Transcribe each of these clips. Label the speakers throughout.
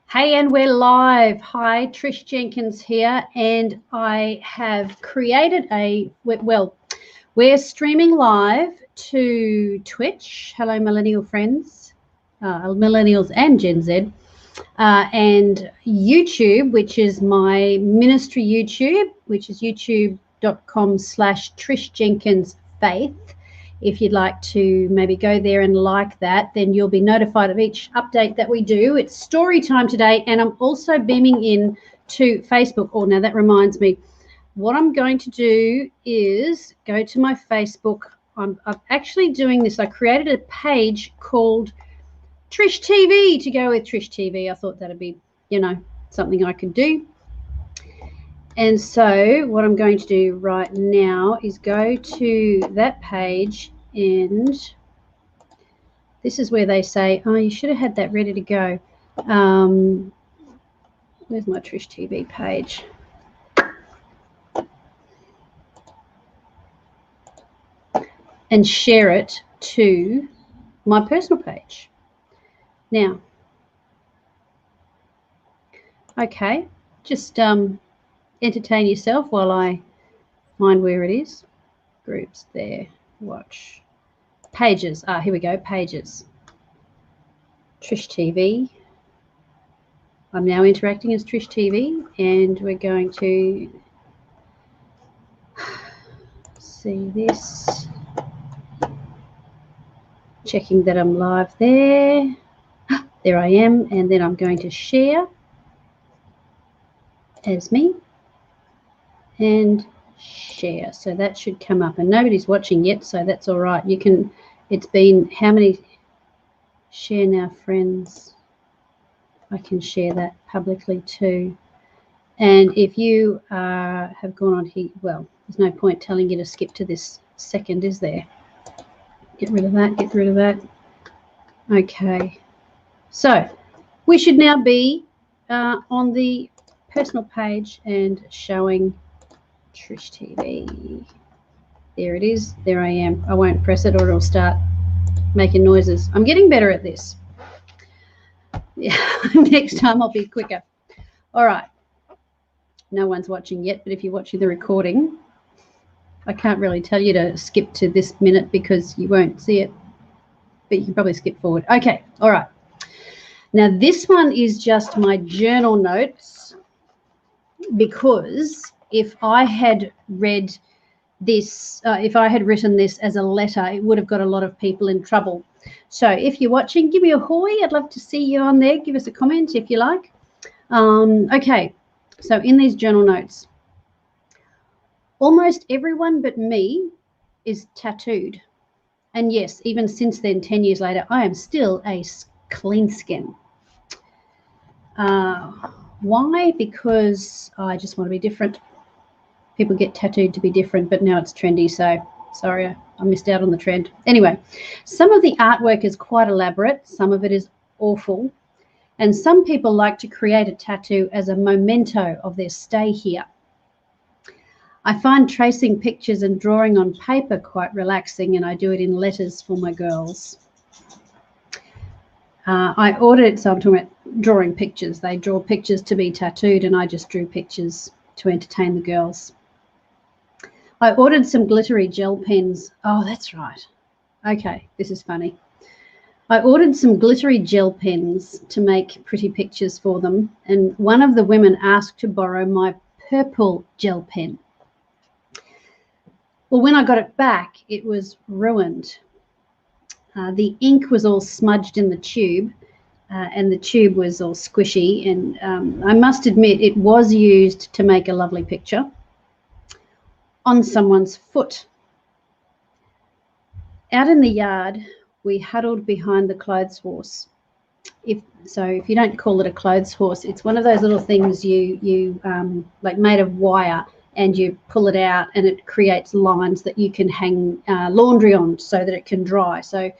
Speaker 1: Hey, and we're live. Hi, Trish Jenkins here, and I have created we're streaming live to Twitch. Hello, millennial friends, millennials and Gen Z, and YouTube, which is my ministry YouTube, which is youtube.com/Trish Jenkins Faith. If you'd like to maybe go there and like that, then you'll be notified of each update that we do. It's story time today, and I'm also beaming in to Facebook. Oh, now that reminds me, what I'm going to do is go to my Facebook. I'm actually doing this. I created a page called Trish TV to go with Trish TV. I thought that'd be, something I could do. And so what I'm going to do right now is go to that page, and this is where they say, oh, you should have had that ready to go. Where's my Trish TV page? And share it to my personal page. Now, okay, just entertain yourself while I find where it is. Groups there, watch. Pages, here we go, pages. Trish TV. I'm now interacting as Trish TV, and we're going to see this. Checking that I'm live there. There I am, and then I'm going to share as me. And share, so that should come up, and nobody's watching yet, so that's all right. You can, it's been, how many? Share now, friends. I can share that publicly too. And if you have gone on here, well, there's no point telling you to skip to this second, is there? Get rid of that, get rid of that. Okay, so we should now be on the personal page and showing Trish TV. There it is. There I am. I won't press it or it'll start making noises. I'm getting better at this. Yeah, next time I'll be quicker. All right. No one's watching yet, but if you're watching the recording, I can't really tell you to skip to this minute because you won't see it, but you can probably skip forward. Okay. All right. Now this one is just my journal notes, because if I had read this, if I had written this as a letter, it would have got a lot of people in trouble. So if you're watching, give me a hoy. I'd love to see you on there. Give us a comment if you like. Okay, so in these journal notes, almost everyone but me is tattooed. And yes, even since then, 10 years later, I am still a clean skin. Why? Because I just want to be different. People get tattooed to be different, but now it's trendy, so sorry, I missed out on the trend. Anyway, some of the artwork is quite elaborate, some of it is awful, and some people like to create a tattoo as a memento of their stay here. I find tracing pictures and drawing on paper quite relaxing, and I do it in letters for my girls. I ordered, so I'm talking about drawing pictures. They draw pictures to be tattooed, and I just drew pictures to entertain the girls. I ordered some glittery gel pens. Oh, that's right. Okay, this is funny. I ordered some glittery gel pens to make pretty pictures for them, and one of the women asked to borrow my purple gel pen. Well, when I got it back, it was ruined. The ink was all smudged in the tube, and the tube was all squishy, and I must admit it was used to make a lovely picture on someone's foot. Out in the yard, we huddled behind the clothes horse. If you don't call it a clothes horse, it's one of those little things you like made of wire, and you pull it out and it creates lines that you can hang laundry on so that it can dry. So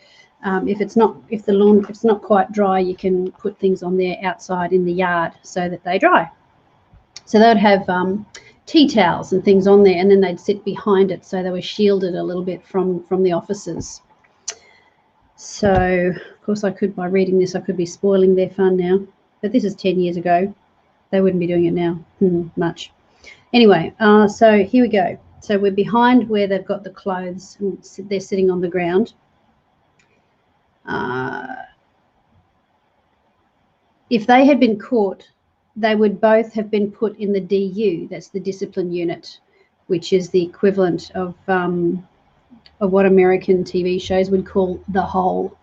Speaker 1: if it's not quite dry, you can put things on there outside in the yard so that they dry. So they would have tea towels and things on there, and then they'd sit behind it, so they were shielded a little bit from the officers. So, of course, I could, by reading this, I could be spoiling their fun now. But this is 10 years ago. They wouldn't be doing it now much. Anyway, so here we go. So we're behind where they've got the clothes, and they're sitting on the ground. If they had been caught, they would both have been put in the DU, that's the discipline unit, which is the equivalent of what American TV shows would call the hole.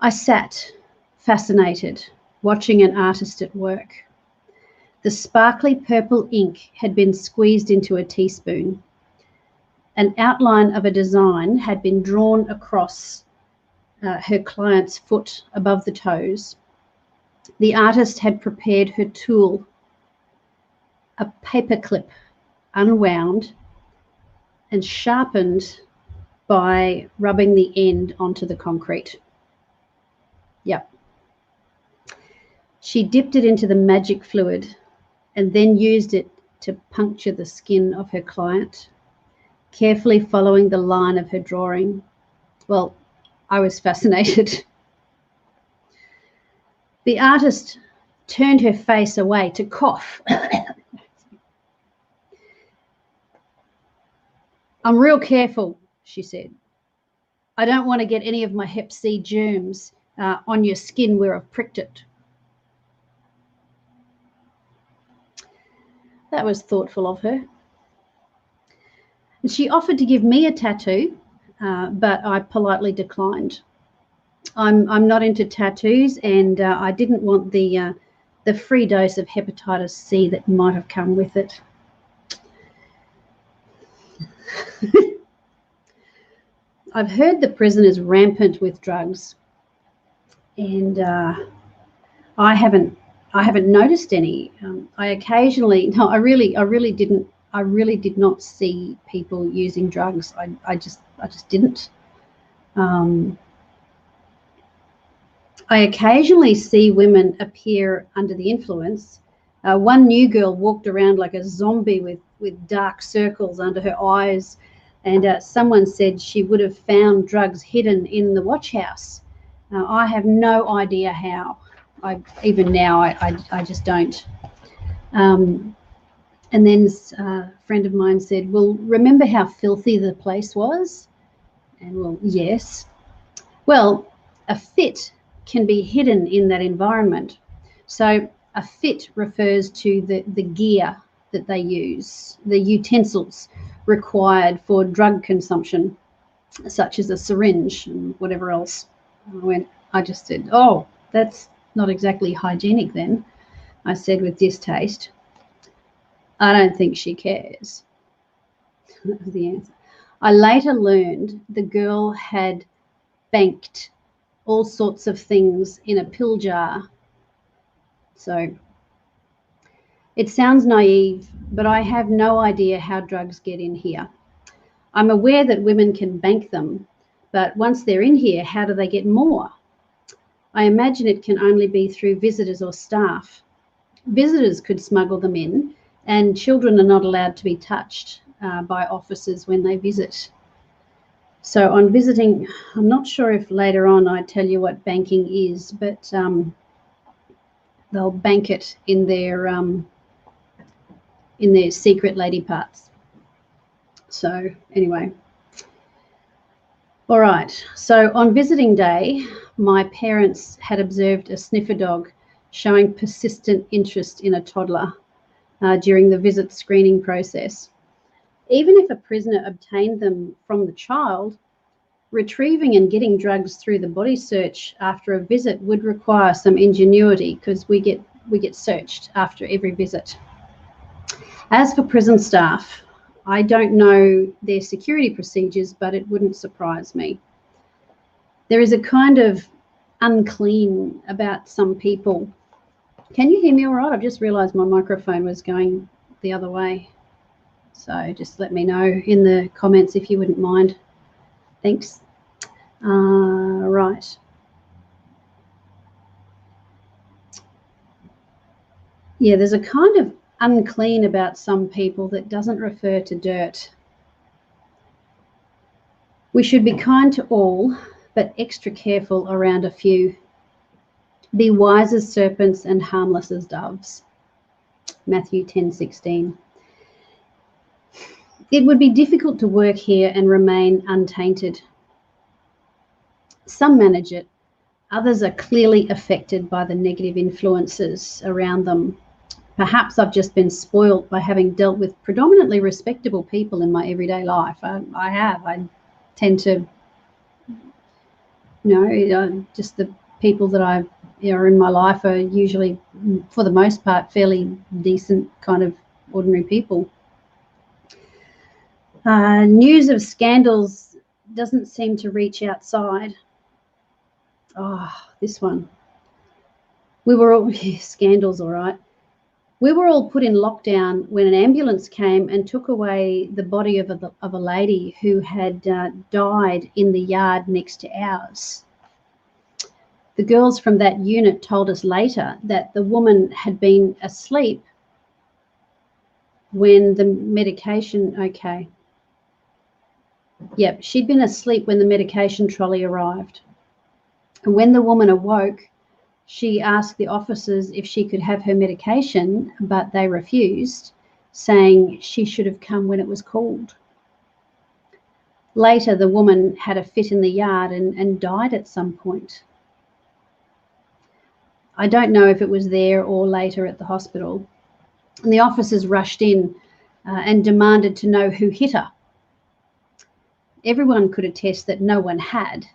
Speaker 1: I sat, fascinated, watching an artist at work. The sparkly purple ink had been squeezed into a teaspoon. An outline of a design had been drawn across her client's foot above the toes. The artist had prepared her tool, a paperclip, unwound and sharpened by rubbing the end onto the concrete. Yep. She dipped it into the magic fluid and then used it to puncture the skin of her client, carefully following the line of her drawing. Well, I was fascinated. The artist turned her face away to cough. I'm real careful, she said. I don't want to get any of my hep C germs on your skin where I've pricked it. That was thoughtful of her. And she offered to give me a tattoo, but I politely declined. I'm not into tattoos, and I didn't want the free dose of hepatitis C that might have come with it. I've heard the prison is rampant with drugs, and I haven't noticed any. I really did not see people using drugs. I just didn't. I occasionally see women appear under the influence. One new girl walked around like a zombie with dark circles under her eyes, and someone said she would have found drugs hidden in the watch house. I have no idea how. Even now, I just don't. And then a friend of mine said, well, remember how filthy the place was? And well, yes. Well, a fit can be hidden in that environment. So a fit refers to the gear that they use, the utensils required for drug consumption, such as a syringe and whatever else. I just said, oh, that's not exactly hygienic then, I said with distaste. I don't think she cares. That was the answer. I later learned the girl had banked all sorts of things in a pill jar. So it sounds naive, but I have no idea how drugs get in here. I'm aware that women can bank them, but once they're in here, how do they get more? I imagine it can only be through visitors or staff. Visitors could smuggle them in, and children are not allowed to be touched by officers when they visit. So on visiting, I'm not sure if later on I tell you what banking is, but they'll bank it in their secret lady parts. So anyway. All right, so on visiting day, my parents had observed a sniffer dog showing persistent interest in a toddler during the visit screening process. Even if a prisoner obtained them from the child, retrieving and getting drugs through the body search after a visit would require some ingenuity, because we get searched after every visit. As for prison staff, I don't know their security procedures, but it wouldn't surprise me. There is a kind of unclean about some people. Can you hear me all right? I've just realised my microphone was going the other way. So just let me know in the comments if you wouldn't mind. Thanks. Right. Yeah, there's a kind of unclean about some people that doesn't refer to dirt. We should be kind to all, but extra careful around a few. Be wise as serpents and harmless as doves. Matthew 10:16. It would be difficult to work here and remain untainted. Some manage it. Others are clearly affected by the negative influences around them. Perhaps I've just been spoilt by having dealt with predominantly respectable people in my everyday life. I have. I tend to, just the people that are in my life are usually, for the most part, fairly decent kind of ordinary people. News of scandals doesn't seem to reach outside. Oh, this one. We were all, scandals, all right. We were all put in lockdown when an ambulance came and took away the body of a lady who had died in the yard next to ours. The girls from that unit told us later that the woman had been asleep when the medication, she'd been asleep when the medication trolley arrived. And when the woman awoke, she asked the officers if she could have her medication, but they refused, saying she should have come when it was called. Later, the woman had a fit in the yard and died at some point. I don't know if it was there or later at the hospital. And the officers rushed in and demanded to know who hit her. Everyone could attest that no one had.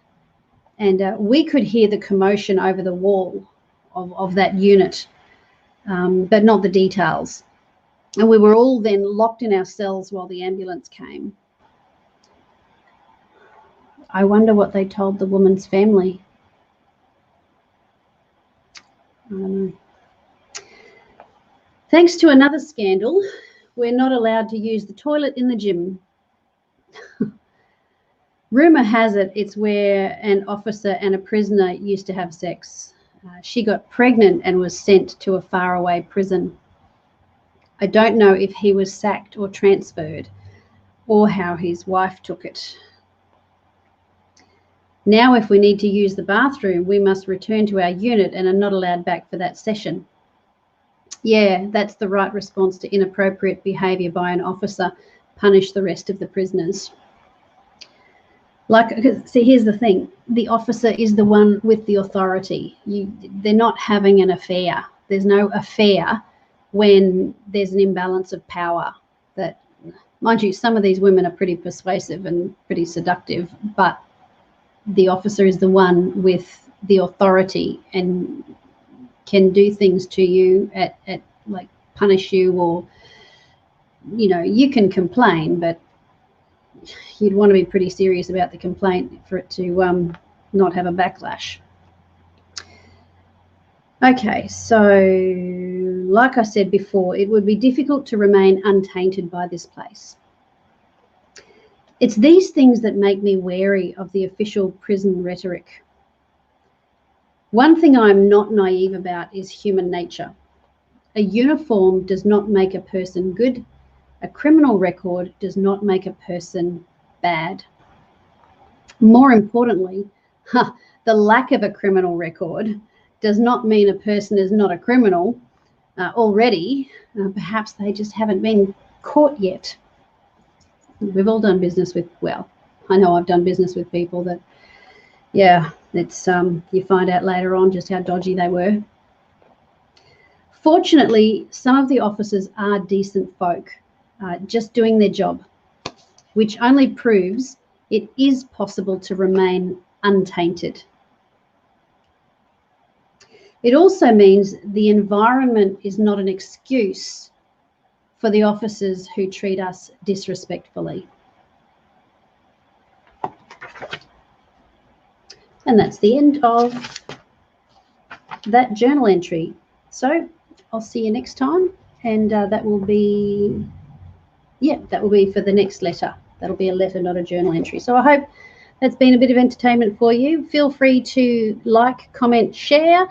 Speaker 1: And we could hear the commotion over the wall of that unit, but not the details. And we were all then locked in our cells while the ambulance came. I wonder what they told the woman's family. I don't know. Thanks to another scandal, we're not allowed to use the toilet in the gym. Rumour has it it's where an officer and a prisoner used to have sex. She got pregnant and was sent to a faraway prison. I don't know if he was sacked or transferred, or how his wife took it. Now, if we need to use the bathroom, we must return to our unit and are not allowed back for that session. Yeah, that's the right response to inappropriate behaviour by an officer. Punish the rest of the prisoners. See, here's the thing. The officer is the one with the authority. They're not having an affair. There's no affair when there's an imbalance of power. That, mind you, some of these women are pretty persuasive and pretty seductive, but the officer is the one with the authority and can do things to you at like punish you, or, you can complain, but you'd want to be pretty serious about the complaint for it to not have a backlash. Okay, so like I said before, it would be difficult to remain untainted by this place. It's these things that make me wary of the official prison rhetoric. One thing I'm not naive about is human nature. A uniform does not make a person good. A criminal record does not make a person bad. More importantly, the lack of a criminal record does not mean a person is not a criminal already. Perhaps they just haven't been caught yet. We've all done business with, well, I know I've done business with people that, it's you find out later on just how dodgy they were. Fortunately, some of the officers are decent folk, just doing their job, which only proves it is possible to remain untainted. It also means the environment is not an excuse for the officers who treat us disrespectfully. And that's the end of that journal entry. So I'll see you next time, and that will be for the next letter. That'll be a letter, not a journal entry. So I hope that's been a bit of entertainment for you. Feel free to like, comment, share.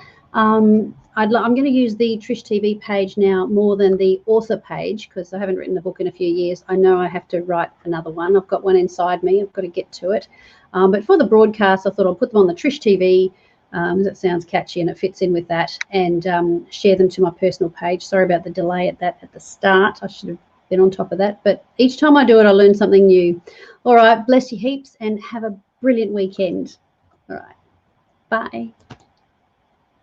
Speaker 1: I'm going to use the Trish TV page now more than the author page because I haven't written a book in a few years. I know I have to write another one. I've got one inside me. I've got to get to it. But for the broadcast, I thought I'll put them on the Trish TV. That sounds catchy and it fits in with that, and share them to my personal page. Sorry about the delay at the start. I should have been on top of that. But each time I do it, I learn something new. All right, bless you heaps and have a brilliant weekend. All right, bye.